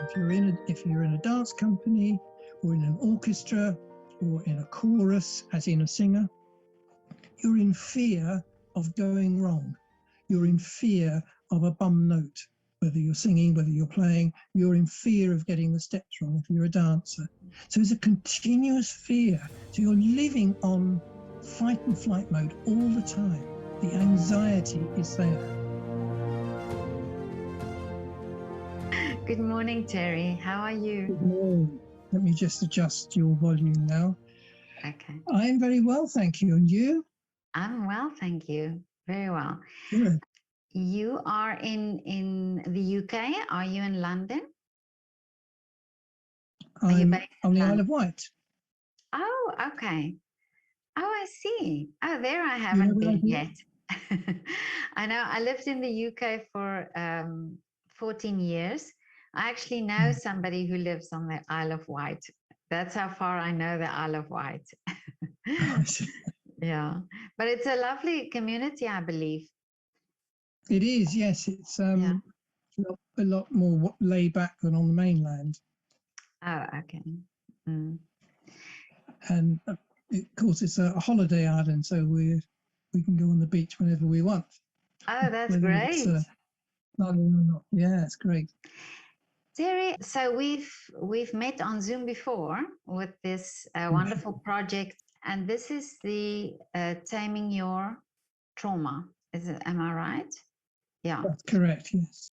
If you're in a dance company or in an orchestra or in a chorus, as in a singer, you're in fear of going wrong. You're in fear of a bum note. Whether you're singing, whether you're playing, you're in fear of getting the steps wrong if you're a dancer. So it's a continuous fear. So you're living on fight and flight mode all the time. The anxiety is there. Good morning, Terry. How are you? Good morning. Let me just adjust your volume now. Okay. I'm very well, thank you. And you? I'm well, thank you. Very well. Good. You are in the UK. Are you in London? I'm on the Isle of Wight. Oh, okay. Oh, I see. Oh, there I haven't been yet. I know. I lived in the UK for 14 years. I actually know somebody who lives on the Isle of Wight. That's how far I know the Isle of Wight. Yeah, but it's a lovely community, I believe. It is, yes. It's a lot more laid back than on the mainland. Oh, okay. Mm. And of course, it's a holiday island, so we can go on the beach whenever we want. Oh, that's great. Yeah, it's great. Terry, so we've met on Zoom before with this wonderful project, and this is the Taming Your Trauma. Am I right? Yeah. That's correct, yes.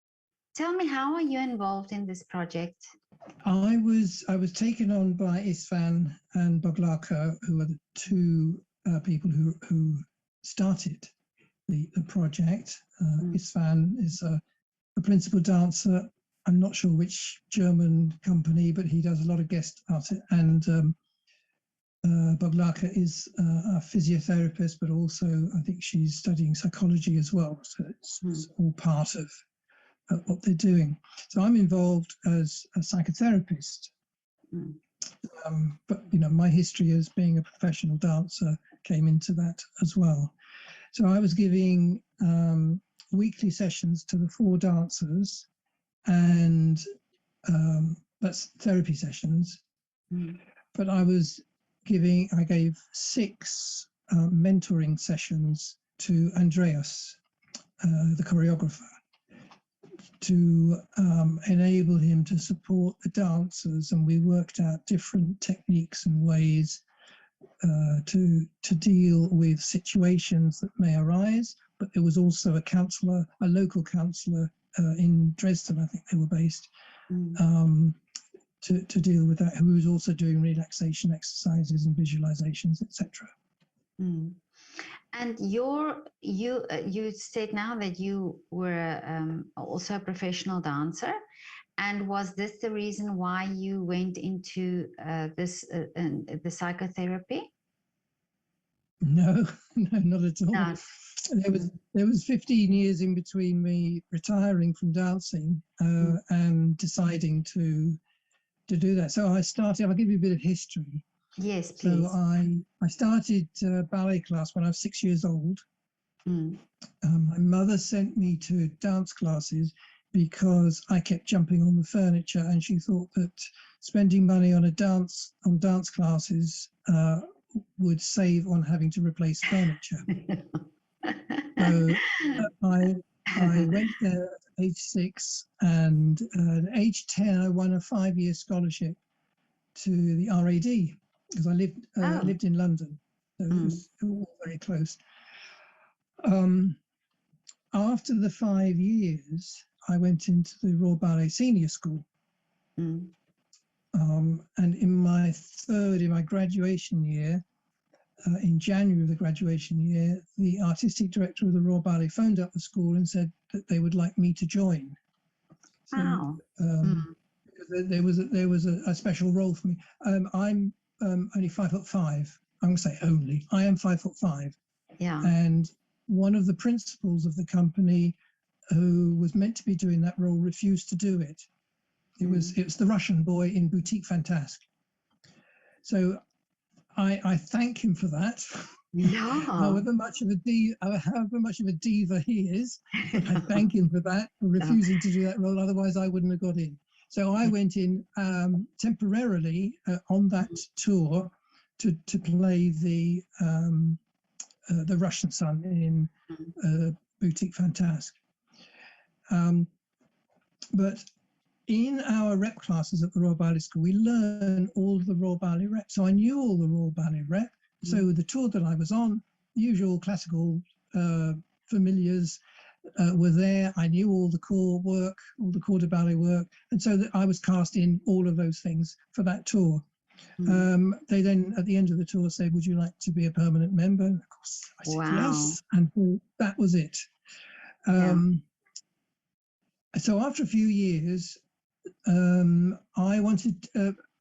Tell me, how are you involved in this project? I was taken on by Isfan and Boglaka, who are the two people who started the project. Isfan is a principal dancer. I'm not sure which German company, but he does a lot of guest art. And Boglaka is a physiotherapist, but also I think she's studying psychology as well. So it's all part of what they're doing. So I'm involved as a psychotherapist. But, you know, my history as being a professional dancer came into that as well. So I was giving weekly sessions to the 4 dancers, and that's therapy sessions. But I gave 6 mentoring sessions to Andreas, the choreographer, to enable him to support the dancers, and we worked out different techniques and ways to deal with situations that may arise. But there was also a local counsellor in Dresden, I think they were based, to deal with that, who was also doing relaxation exercises and visualizations, etc. And you said now that you were also a professional dancer, and was this the reason why you went into the psychotherapy? No, not at all. No. There was 15 years in between me retiring from dancing and deciding to do that. So I'll give you a bit of history. Yes, please. So I started ballet class when I was 6 years old. My mother sent me to dance classes because I kept jumping on the furniture, and she thought that spending money on dance classes would save on having to replace furniture. So I went there at age 6, and at age 10 I won a 5-year scholarship to the RAD, because I lived in London, so it was all very close. After the 5 years, I went into the Royal Ballet Senior School. And in my graduation year, in January of the graduation year, the artistic director of the Royal Ballet phoned up the school and said that they would like me to join. So, wow. Because there was a special role for me. I'm only 5'5". I'm going to say only. I am 5'5". Yeah. And one of the principals of the company, who was meant to be doing that role, refused to do it. It was the Russian boy in Boutique Fantasque. So I thank him for that. Yeah. However much of a diva he is, I thank him for that, for refusing to do that role. Otherwise, I wouldn't have got in. So I went in temporarily on that tour to play the Russian son in Boutique Fantasque. But in our rep classes at the Royal Ballet School, we learned all of the Royal Ballet rep. So I knew all the Royal Ballet rep. So the tour that I was on, usual classical familiars were there. I knew all the core work, all the corps de ballet work. And so that I was cast in all of those things for that tour. They then, at the end of the tour, said, would you like to be a permanent member? And of course, I said yes. And that was it. So after a few years, I wanted,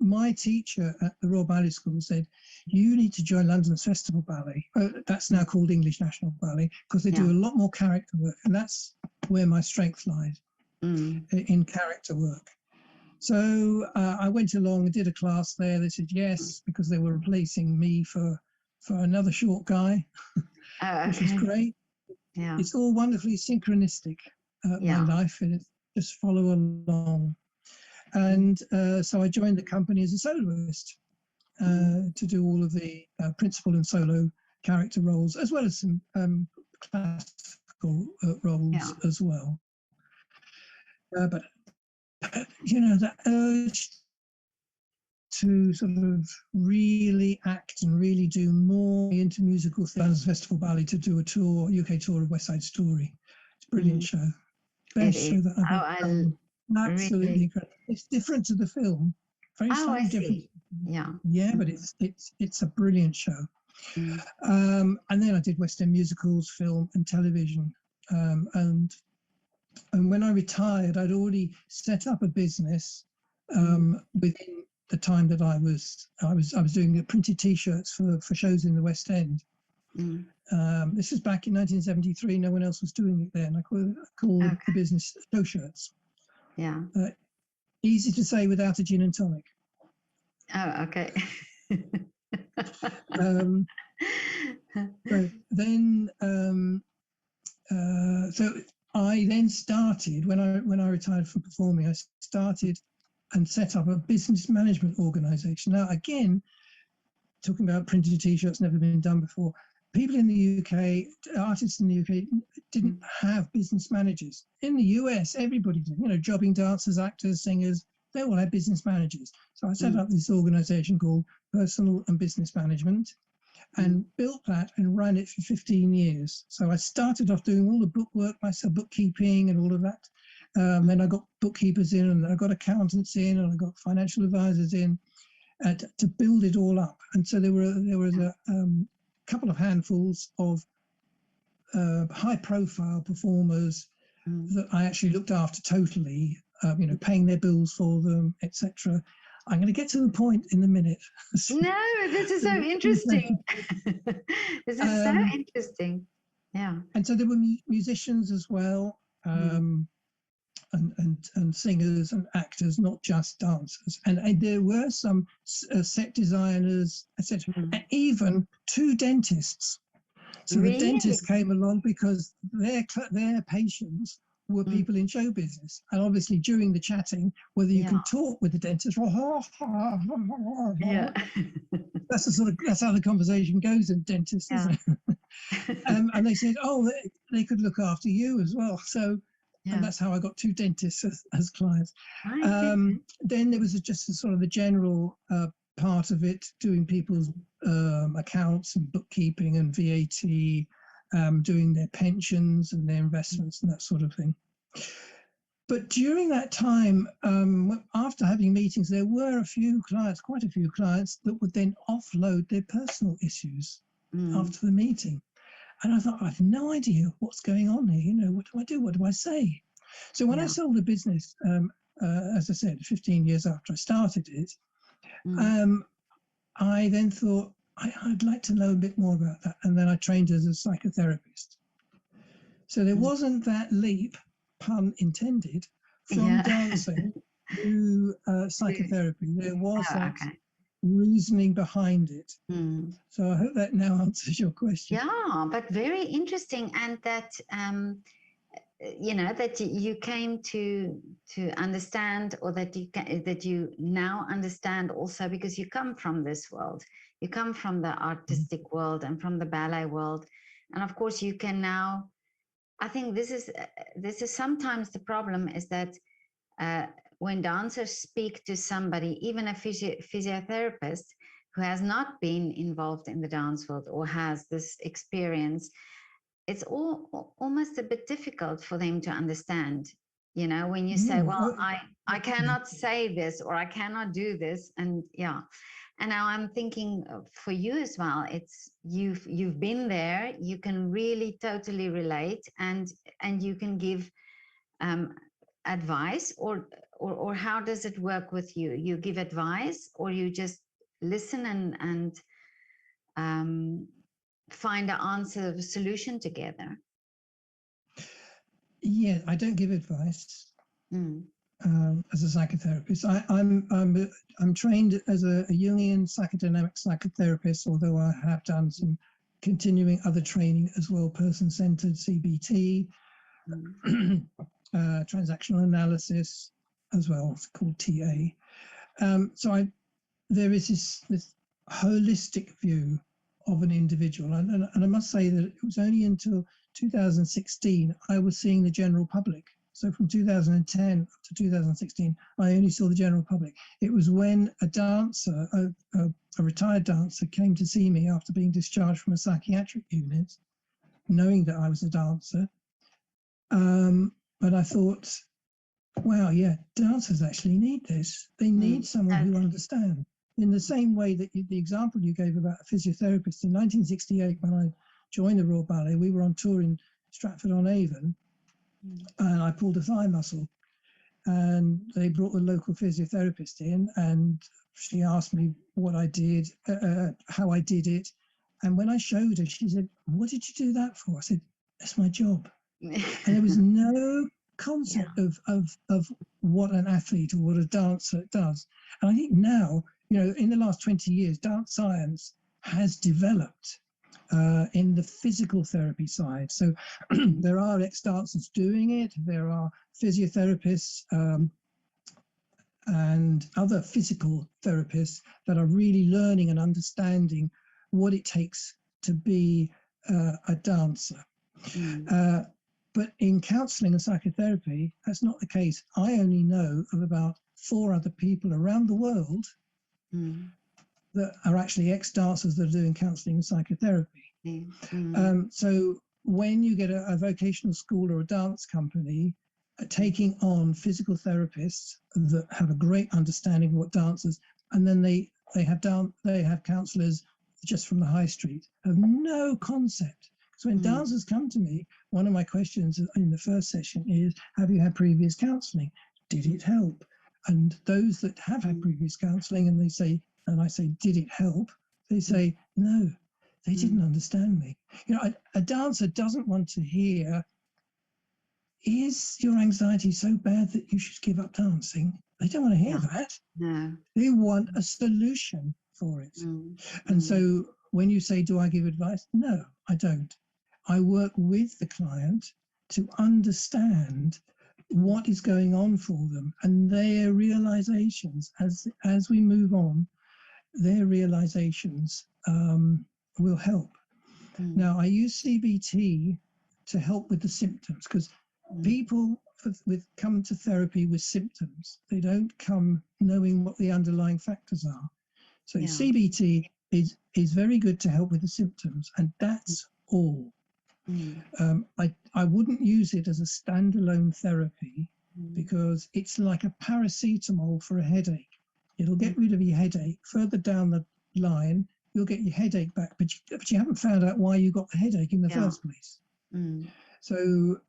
my teacher at the Royal Ballet School said, you need to join London's Festival Ballet. That's now called English National Ballet, because they do a lot more character work. And that's where my strength lies, in character work. So I went along and did a class there. They said yes, because they were replacing me for another short guy, which was great. Yeah. It's all wonderfully synchronistic, my life, and it's just follow along. And so I joined the company as a soloist to do all of the principal and solo character roles, as well as some classical roles as well. But you know, that urge to sort of really act and really do more into musical things, Festival Ballet, to do a tour, UK tour of West Side Story. It's a brilliant show. Best show that I've ever done. Absolutely really... incredible. It's different to the film. Very slightly different. Yeah, but it's a brilliant show. And then I did West End musicals, film and television. And when I retired, I'd already set up a business within the time that I was doing printed T-shirts for shows in the West End. This was back in 1973. No one else was doing it then. I called the business Show Shirts. Yeah. Easy to say without a gin and tonic. Oh, okay. But then, so I then started, when I retired from performing, I started and set up a business management organization. Now, again, talking about printed T-shirts, never been done before. People in the UK, artists in the UK, didn't have business managers. In the US, everybody did. You know, jobbing dancers, actors, singers, they all had business managers. So I set up this organization called Personal and Business Management and built that and ran it for 15 years. So I started off doing all the book work myself, bookkeeping and all of that. Then I got bookkeepers in, and I got accountants in, and I got financial advisors in to build it all up. And so there was a couple of handfuls of high-profile performers that I actually looked after totally, you know, paying their bills for them, etc. I'm going to get to the point in a minute. No, this is so interesting. This is so interesting. Yeah. And so there were musicians as well, and singers and actors, not just dancers. And there were some set designers, etc. And even 2 dentists. So the dentists came along because their patients were people in show business. And obviously during the chatting, whether you can talk with the dentist, that's how the conversation goes in dentists, isn't it? And they said, oh, they could look after you as well. So, and that's how I got 2 dentists as clients. Then there was just a sort of the general part of it, doing people's accounts and bookkeeping and VAT, doing their pensions and their investments and that sort of thing. But during that time, after having meetings, there were a few clients, quite a few clients, that would then offload their personal issues after the meeting. And I thought, I have no idea what's going on here. You know, what do I do? What do I say? So when I sold the business, as I said, 15 years after I started it, I then thought, I'd like to know a bit more about that. And then I trained as a psychotherapist. So there wasn't that leap, pun intended, from dancing to psychotherapy. There was that reasoning behind it. So I hope that now answers your question. Yeah, but very interesting. And that you know, that you came to understand, or that you now understand also, because you come from this world, you come from the artistic world and from the ballet world, and of course you can now, I think this is sometimes the problem, is that when dancers speak to somebody, even a physiotherapist who has not been involved in the dance world or has this experience, it's almost a bit difficult for them to understand. You know, when you say, well, I cannot say this, or I cannot do this, and yeah. And now I'm thinking for you as well, it's you've been there, you can really totally relate, and you can give advice, or how does it work with you? You give advice, or you just listen and find the answer, the solution together? Yeah, I don't give advice as a psychotherapist. I'm trained as a Jungian psychodynamic psychotherapist, although I have done some continuing other training as well, person-centered CBT, transactional analysis as well, it's called TA. So there is this holistic view of an individual, and I must say that it was only until 2016 I was seeing the general public. So from 2010 up to 2016, I only saw the general public. It was when a dancer, a retired dancer, came to see me after being discharged from a psychiatric unit, knowing that I was a dancer. But I thought, wow, yeah, dancers actually need this. They need someone who understands. In the same way that the example you gave about a physiotherapist, in 1968, when I joined the Royal Ballet, we were on tour in Stratford-on-Avon, and I pulled a thigh muscle, and they brought the local physiotherapist in, and she asked me what I did, how I did it. And when I showed her, she said, "What did you do that for?" I said, "That's my job." And there was no concept of what an athlete or what a dancer does. And I think now, you know, in the last 20 years, dance science has developed in the physical therapy side. So there are ex-dancers doing it. There are physiotherapists and other physical therapists that are really learning and understanding what it takes to be a dancer. But in counselling and psychotherapy, that's not the case. I only know of about 4 other people around the world that are actually ex-dancers that are doing counselling and psychotherapy. So when you get a vocational school or a dance company taking on physical therapists that have a great understanding of what dancers, and then they have counsellors just from the high street, have no concept. So when dancers come to me, one of my questions in the first session is, have you had previous counselling? Did it help? And those that have had previous counselling, and I say, did it help? They say, no, they didn't understand me. You know, a dancer doesn't want to hear, is your anxiety so bad that you should give up dancing? They don't want to hear that. No. They want a solution for it. And so when you say, do I give advice? No, I don't. I work with the client to understand what is going on for them, and their realizations as we move on, their realizations will help. Now, I use CBT to help with the symptoms, because people come to therapy with symptoms. They don't come knowing what the underlying factors are. So CBT is very good to help with the symptoms, and that's all. I wouldn't use it as a standalone therapy, because it's like a paracetamol for a headache. It'll get rid of your headache. Further down the line, you'll get your headache back, but you haven't found out why you got the headache in the first place. So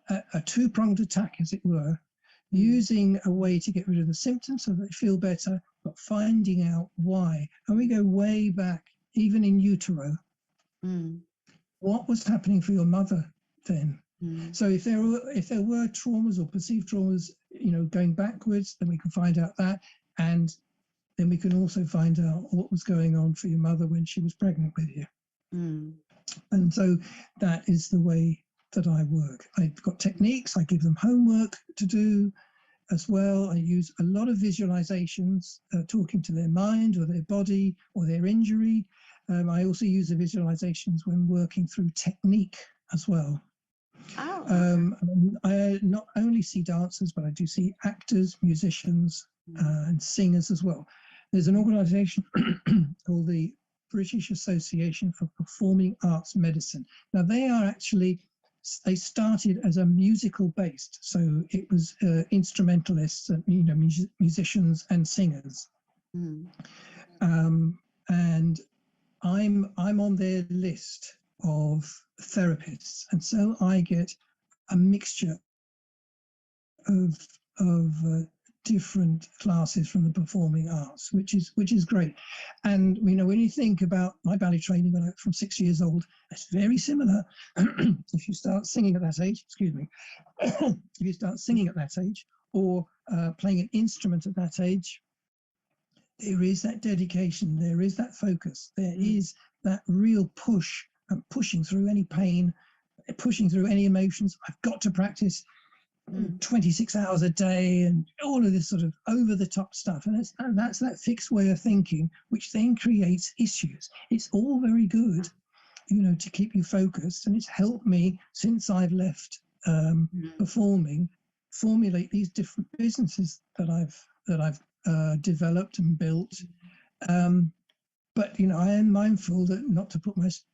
a two-pronged attack, as it were, using a way to get rid of the symptoms so that they feel better, but finding out why. And we go way back, even in utero. What was happening for your mother then? So if there were traumas or perceived traumas, you know, going backwards, then we can find out that, and then we can also find out what was going on for your mother when she was pregnant with you. And so that is the way that I work. I've got techniques, I give them homework to do as well. I use a lot of visualizations, talking to their mind or their body or their injury. I also use the visualizations when working through technique as well. Oh. I not only see dancers, but I do see actors, musicians, and singers as well. There's an organization called the British Association for Performing Arts Medicine. Now, they started as a musical based, so it was instrumentalists, musicians and singers. And I'm on their list of therapists, and so I get a mixture of different classes from the performing arts, which is great. And when you think about my ballet training when I was from 6 years old, it's very similar. If you start singing at that age, excuse me, if you start singing at that age or playing an instrument at that age, there is that dedication, there is that focus, there is that real push and pushing through any pain, pushing through any emotions. I've got to practice 26 hours a day and all of this sort of over the top stuff. And that's that fixed way of thinking, which then creates issues. It's all very good, to keep you focused. And it's helped me since I've left performing, formulate these different businesses that I've developed and built. But I am mindful that not to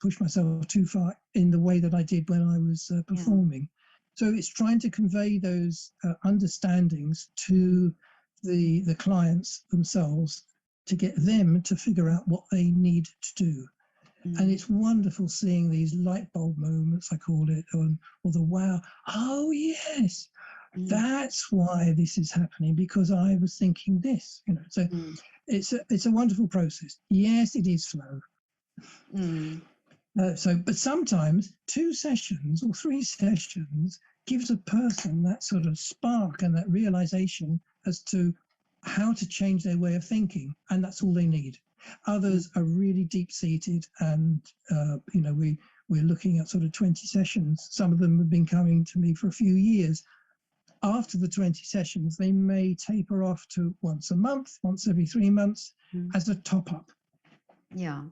push myself too far in the way that I did when I was performing. So it's trying to convey those understandings to the clients themselves to get them to figure out what they need to do. And it's wonderful seeing these light bulb moments, I call it, or the wow, oh yes, that's why this is happening, because I was thinking this, So it's a wonderful process. Yes, it is slow. But sometimes 2 sessions or 3 sessions gives a person that sort of spark and that realization as to how to change their way of thinking, and that's all they need. Others are really deep-seated, and we're looking at sort of 20 sessions. Some of them have been coming to me for a few years. After the 20 sessions, they may taper off to once a month, once every 3 months as a top-up. Yeah.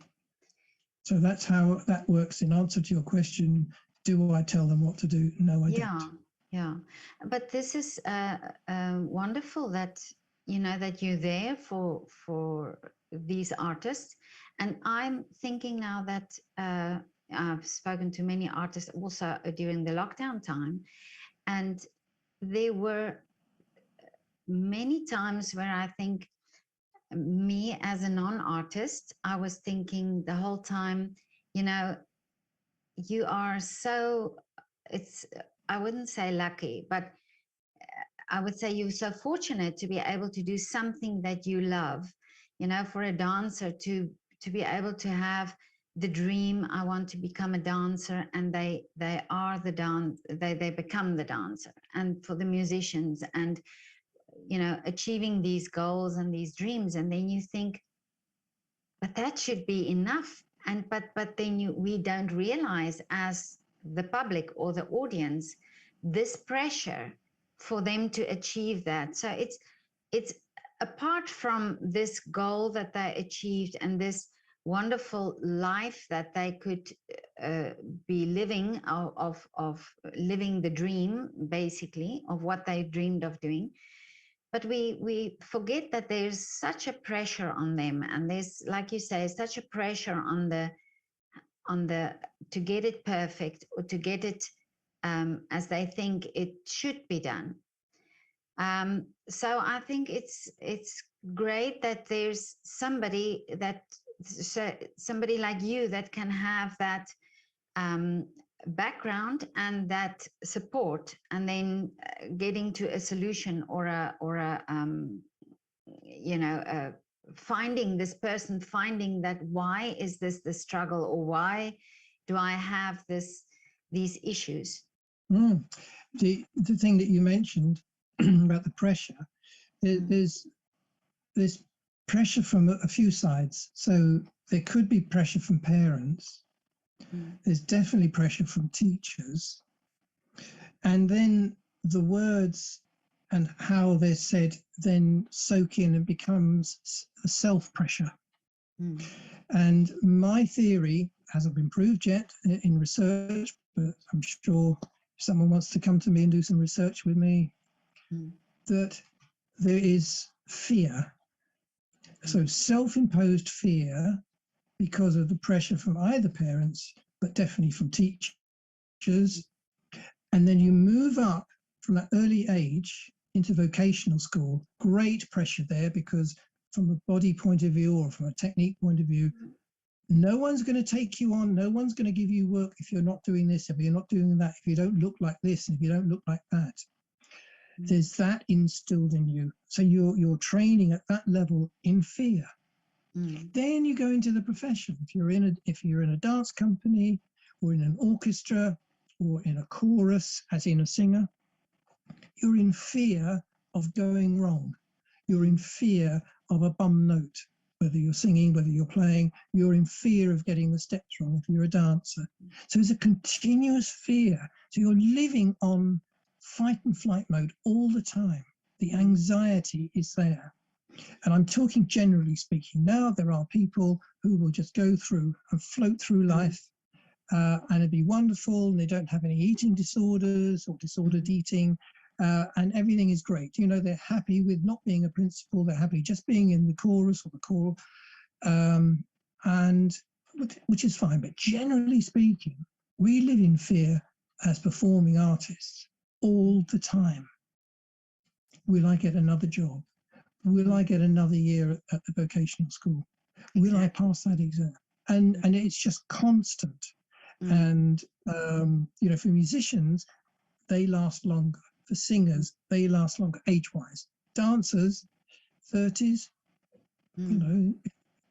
So that's how that works. In answer to your question, do I tell them what to do? No, I don't. Yeah. But this is wonderful that that you're there for these artists. And I'm thinking now that I've spoken to many artists also during the lockdown time, and there were many times where I think, me as a non-artist, I was thinking the whole time, you are so, I wouldn't say lucky, but I would say you're so fortunate to be able to do something that you love. For a dancer to be able to have the dream, I want to become a dancer, and they are the they become the dancer. And for the musicians, and achieving these goals and these dreams, and then you think, but that should be enough. And but then we don't realize, as the public or the audience, this pressure for them to achieve that. So it's apart from this goal that they achieved and this wonderful life that they could be living, of living the dream, basically, of what they dreamed of doing. But we forget that there's such a pressure on them, and there's, like you say, such a pressure on the to get it perfect, or to get it as they think it should be done. So I think it's great that there's somebody like you that can have that background and that support, and then getting to a solution, or finding that why is this the struggle, or why do I have these issues. The thing that you mentioned about the pressure, there's pressure from a few sides. So there could be pressure from parents. There's definitely pressure from teachers. And then the words and how they're said then soak in and becomes a self-pressure. And my theory hasn't been proved yet in research, but I'm sure if someone wants to come to me and do some research with me, that there is fear. So self-imposed fear because of the pressure from either parents, but definitely from teachers. And then you move up from that early age into vocational school. Great pressure there because from a body point of view or from a technique point of view, no one's going to take you on. No one's going to give you work if you're not doing this, if you're not doing that, if you don't look like this, and if you don't look like that. There's that instilled in you. So you're training at that level in fear. Then you go into the profession. If you're in a dance company or in an orchestra or in a chorus, as in a singer, you're in fear of going wrong. You're in fear of a bum note. Whether you're singing, whether you're playing, you're in fear of getting the steps wrong if you're a dancer. So it's a continuous fear. So you're living on fight and flight mode all the time. The anxiety is there. And I'm talking generally speaking. Now there are people who will just go through and float through life and it'd be wonderful, and they don't have any eating disorders or disordered eating, and everything is great. You know, they're happy with not being a principal, they're happy just being in the chorus or the choral, and which is fine. But generally speaking, we live in fear as performing artists all the time. Will I get another job? Will I get another year at the vocational school? Will I pass that exam? And it's just constant. And you know, for musicians, they last longer. For singers, they last longer age-wise. Dancers, 30s, you know,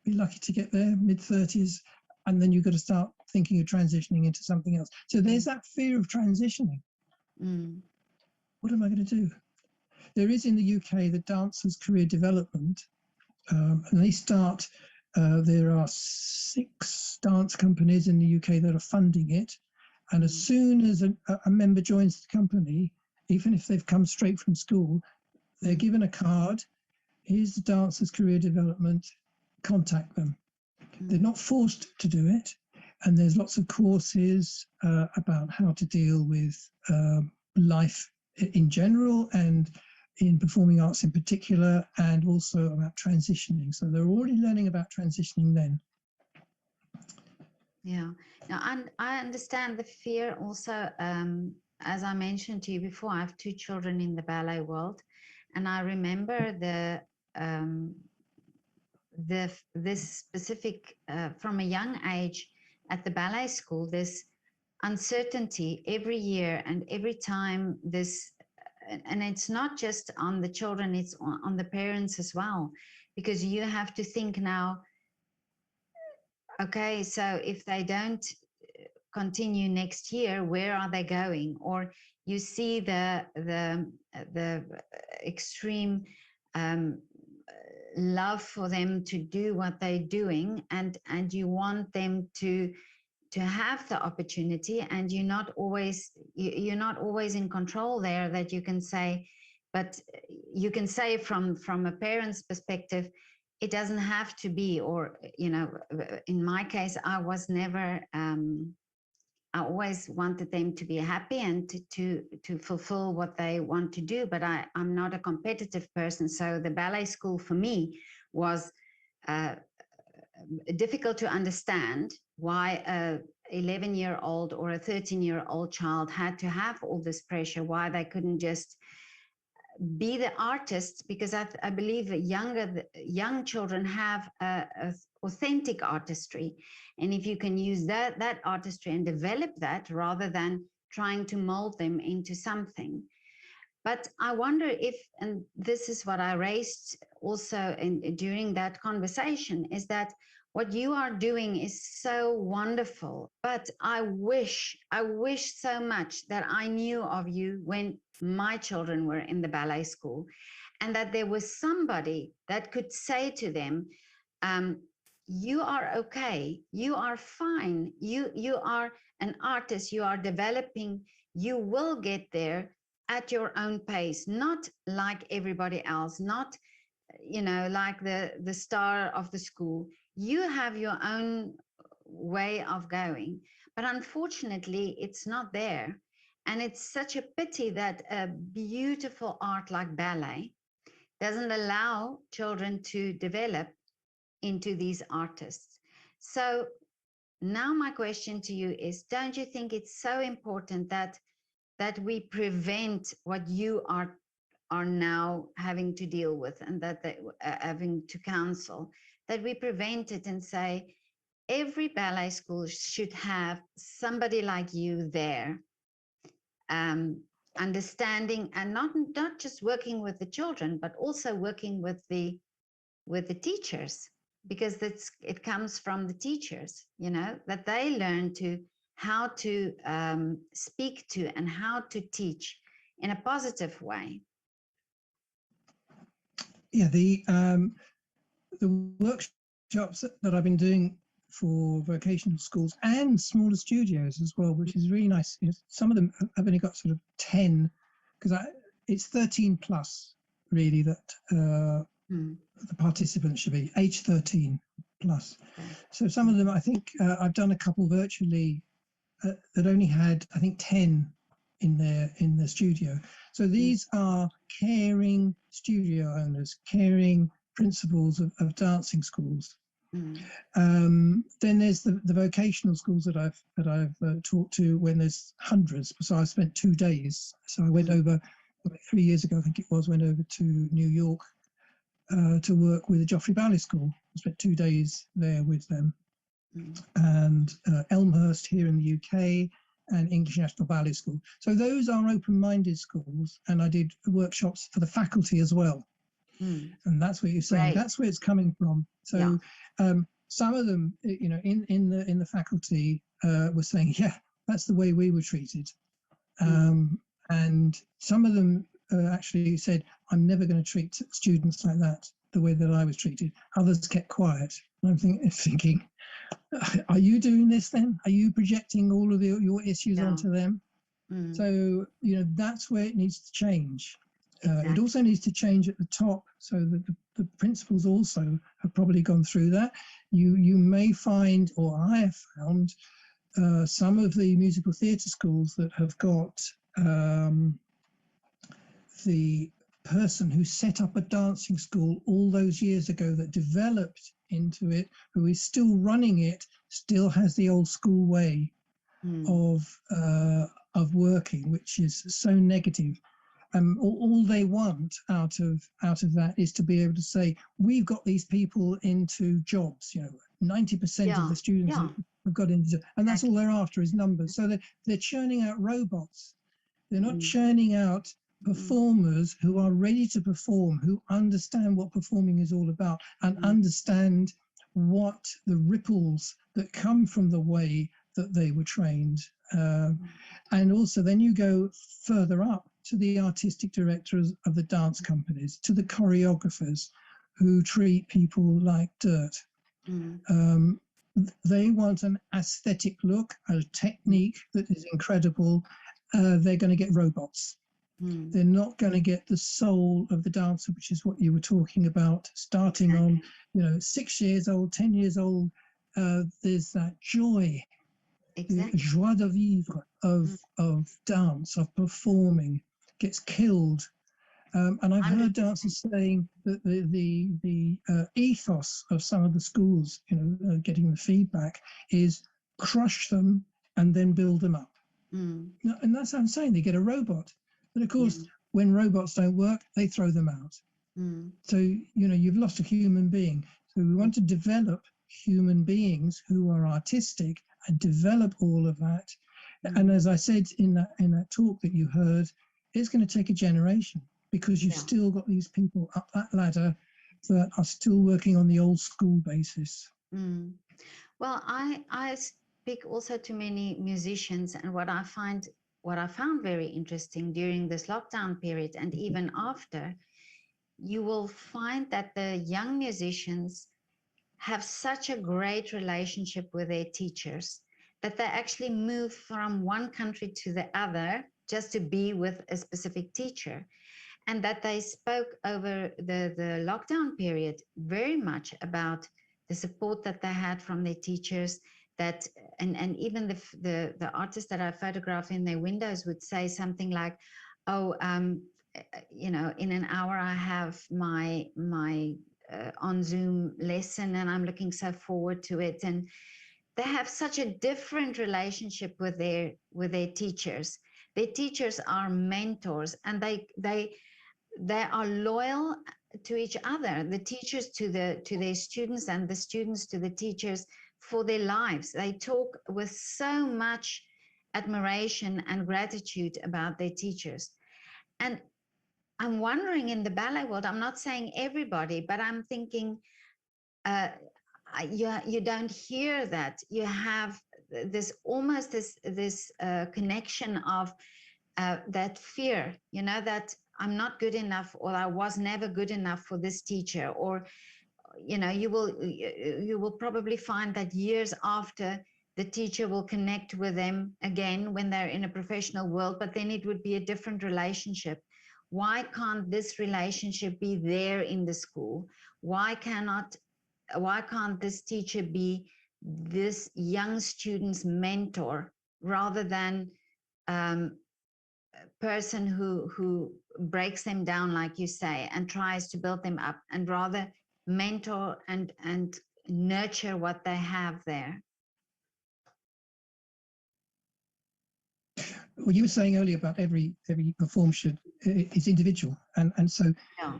be lucky to get there, mid-30s, and then you've got to start thinking of transitioning into something else. So there's that fear of transitioning. What am I going to do? There is in the UK the Dancers Career Development, and they start, there are 6 dance companies in the UK that are funding it. And as soon as a member joins the company, even if they've come straight from school, they're given a card. Here's the Dancers Career Development, contact them. They're not forced to do it. And there's lots of courses about how to deal with life in general and in performing arts in particular, and also about transitioning. So they're already learning about transitioning then. Yeah. Now, I understand the fear also. As I mentioned to you before, I have 2 children in the ballet world, and I remember this specific from a young age at the ballet school, this uncertainty every year and every time. This, and it's not just on the children, it's on the parents as well, because you have to think now, okay, so if they don't continue next year, where are they going? Or you see the extreme love for them to do what they're doing, and you want them to have the opportunity, and you're not always in control there, that you can say. But you can say from a parent's perspective, it doesn't have to be. Or, you know, in my case, I was never I always wanted them to be happy and to fulfill what they want to do. But I'm not a competitive person. So the ballet school for me was difficult to understand why a 11-year-old or a 13-year-old child had to have all this pressure, why they couldn't just be the artists, because I believe that young children have a authentic artistry, and if you can use that artistry and develop that rather than trying to mold them into something. But I wonder if, and this is what I raised also during that conversation, is that what you are doing is so wonderful, but I wish so much that I knew of you when my children were in the ballet school, and that there was somebody that could say to them, you are okay, you are fine, you are an artist, you are developing you will get there at your own pace, not like everybody else, not, you know, like the star of the school. You have your own way of going, but unfortunately it's not there. And it's such a pity that a beautiful art like ballet doesn't allow children to develop into these artists. So now my question to you is, don't you think it's so important that we prevent what you are now having to deal with, and that they having to counsel, that we prevent it and say every ballet school should have somebody like you there, understanding, and not just working with the children, but also working with the teachers, because it comes from the teachers, you know, that they learn to how to speak to and how to teach in a positive way. Yeah, the workshops that I've been doing for vocational schools and smaller studios as well, which is really nice. You know, some of them have only got sort of 10, because it's 13 plus really that the participants should be age 13 plus. Okay. So some of them, I think I've done a couple virtually that only had, I think, 10 in the studio. So these are caring studio owners, caring principals of dancing schools. Then there's the vocational schools that I've talked to, when there's hundreds. So I spent 2 days. So I went over 3 years ago, I think it was, went over to New York to work with the Joffrey Ballet School. I spent 2 days there with them. And Elmhurst here in the UK, and English National Ballet School. So those are open-minded schools, and I did workshops for the faculty as well. And that's what you're saying. Right. That's where it's coming from. So some of them, you know, in the faculty were saying, yeah, that's the way we were treated. And some of them actually said, I'm never going to treat students like that, the way that I was treated. Others kept quiet. And I'm thinking, are you doing this then? Are you projecting all of your issues onto them? So, you know, that's where it needs to change. Exactly. It also needs to change at the top, so that the principals also have probably gone through that. You may find, or I have found, some of the musical theatre schools that have got the person who set up a dancing school all those years ago that developed into it, who is still running it, still has the old school way of working, which is so negative. All they want out of that is to be able to say, we've got these people into jobs. You know, 90% of the students have got into, and that's all they're after is numbers. So they're churning out robots. They're not churning out performers who are ready to perform, who understand what performing is all about, and understand what the ripples that come from the way that they were trained. And also then you go further up to the artistic directors of the dance companies, to the choreographers who treat people like dirt. They want an aesthetic look, a technique that is incredible. They're going to get robots. They're not going to get the soul of the dancer, which is what you were talking about, starting on, you know, 6 years old, 10 years old. There's that joy, the joie de vivre of dance, of performing, gets killed. And I've heard dancers saying that the ethos of some of the schools, you know, getting the feedback is crush them and then build them up. And that's what I'm saying. They get a robot. But of course, when robots don't work, they throw them out. So, you know, you've lost a human being. So we want to develop human beings who are artistic and develop all of that. And as I said in that talk that you heard, it's going to take a generation, because you've still got these people up that ladder that are still working on the old school basis. Well, I speak also to many musicians, and what I found very interesting during this lockdown period, and even after, you will find that the young musicians have such a great relationship with their teachers. that they actually move from one country to the other just to be with a specific teacher. And that they spoke over the lockdown period very much about the support that they had from their teachers, that and even the artists that I photograph in their windows would say something like, oh, you know, in an hour I have my on Zoom lesson and I'm looking so forward to it. And they have such a different relationship with their teachers. Their teachers are mentors, and they are loyal to each other, the teachers to their students and the students to the teachers for their lives. They talk with so much admiration and gratitude about their teachers. And I'm wondering, in the ballet world, I'm not saying everybody, but I'm thinking you don't hear that. You have this almost this connection of that fear, you know, that I'm not good enough, or I was never good enough for this teacher. Or, you know, you will probably find that years after, the teacher will connect with them again when they're in a professional world, but then it would be a different relationship. Why can't this relationship be there in the school? Why can't this teacher be this young student's mentor rather than person who breaks them down, like you say, and tries to build them up, and rather mentor and nurture what they have there? Well, you were saying earlier about every performance is individual, and so Yeah.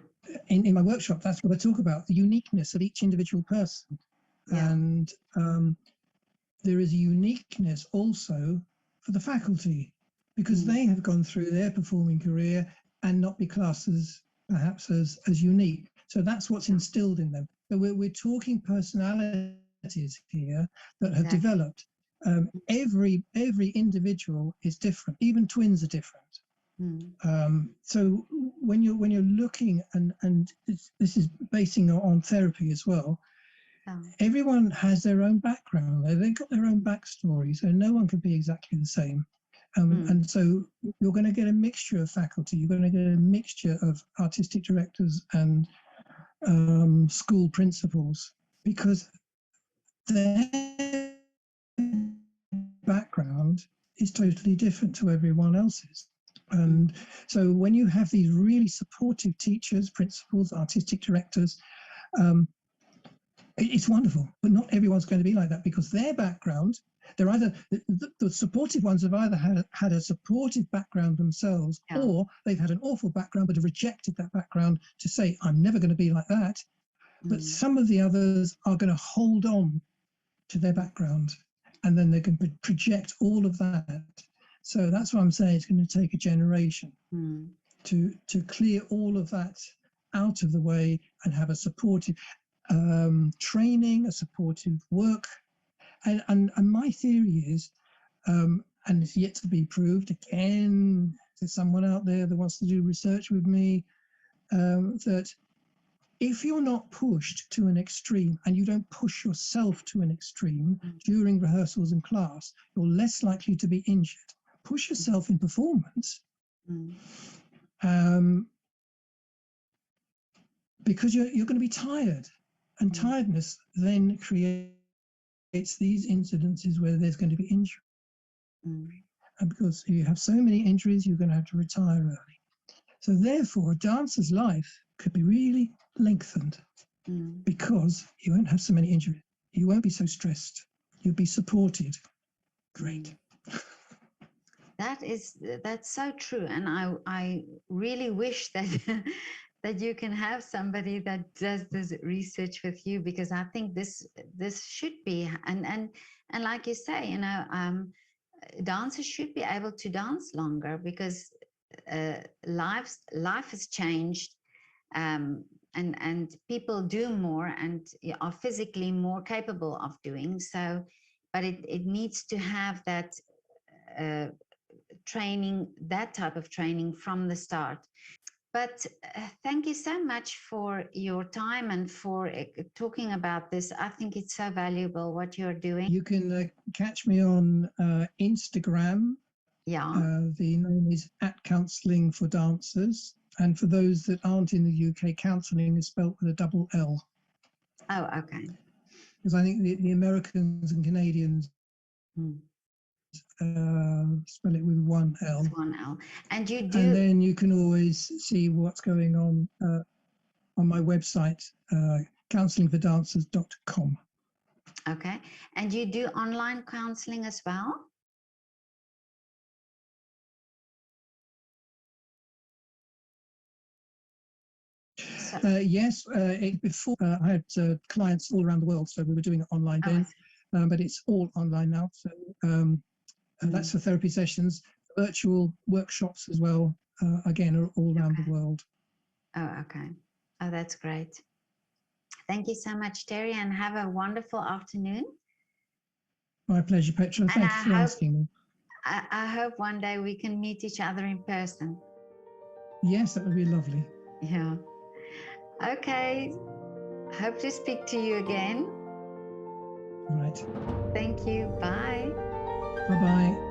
in my workshop, that's what I talk about, the uniqueness of each individual person. Yeah. And there is a uniqueness also for the faculty, because they have gone through their performing career and not be classed as perhaps as unique. So that's what's instilled in them. So we're talking personalities here that have developed. Every individual is different. Even twins are different. So when you're looking, and this is basing on therapy as well, everyone has their own background. They've got their own backstory, so no one can be exactly the same. And so you're going to get a mixture of faculty. You're going to get a mixture of artistic directors and school principals, because their background is totally different to everyone else's. And so when you have these really supportive teachers, principals, artistic directors, it's wonderful. But not everyone's going to be like that, because their background, they're either the supportive ones have either had a supportive background themselves, or they've had an awful background but have rejected that background to say, I'm never going to be like that. But some of the others are going to hold on to their background, and then they can project all of that. So that's why I'm saying it's going to take a generation to clear all of that out of the way and have a supportive training, a supportive work. And my theory is, and it's yet to be proved, again, there's someone out there that wants to do research with me, that if you're not pushed to an extreme, and you don't push yourself to an extreme during rehearsals and class, you're less likely to be injured. Push yourself in performance, because you're going to be tired, and tiredness then creates these incidences where there's going to be injury. And because you have so many injuries, you're going to have to retire early. So therefore, a dancer's life could be really lengthened, because you won't have so many injuries. You won't be so stressed. You'll be supported. Great. That's so true. And I really wish that that you can have somebody that does this research with you, because I think this should be, and like you say, you know, dancers should be able to dance longer, because life has changed, and people do more and are physically more capable of doing so, but it needs to have that training, that type of training from the start. But thank you so much for your time and for talking about this. I think it's so valuable what you're doing. You can catch me on Instagram. Yeah. The name is @Counselling for Dancers. And for those that aren't in the UK, counselling is spelt with a double L. Oh, okay. Because I think the Americans and Canadians spell it with one L. With one L. And you do. And then you can always see what's going on my website, counsellingfordancers.com. Okay. And you do online counseling as well? Yes, before I had clients all around the world, so we were doing it online then, but it's all online now. So that's for therapy sessions, virtual workshops as well. Again, are all around the world. Oh, okay. Oh, that's great. Thank you so much, Terry, and have a wonderful afternoon. My pleasure, Petra. Thanks for asking me. I hope one day we can meet each other in person. Yes, that would be lovely. Yeah. Okay. Hope to speak to you again. Right. Thank you. Bye. Bye-bye.